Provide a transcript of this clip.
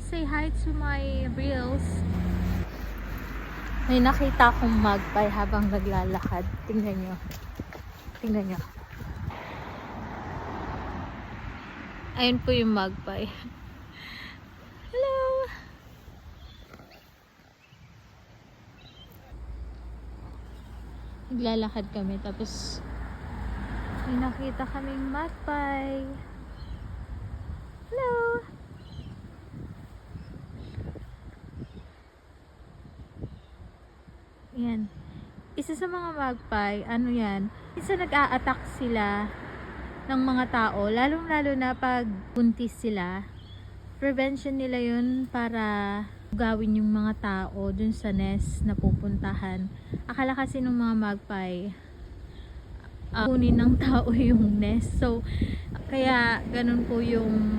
say hi to my reels. May nakita akong magpie habang naglalakad. Tingnan nyo. Tingnan nyo. Ayun po yung magpie. Hello! Naglalakad kami tapos may nakita kaming magpie. Hello! Yan. Isa sa mga magpie, ano yan, isa nag-a-attack sila ng mga tao, lalong-lalo na pag buntis sila. Prevention nila yun para gawin yung mga tao dun sa nest na pupuntahan. Akala kasi ng mga magpie, kunin ng tao yung nest. So, kaya ganun po yung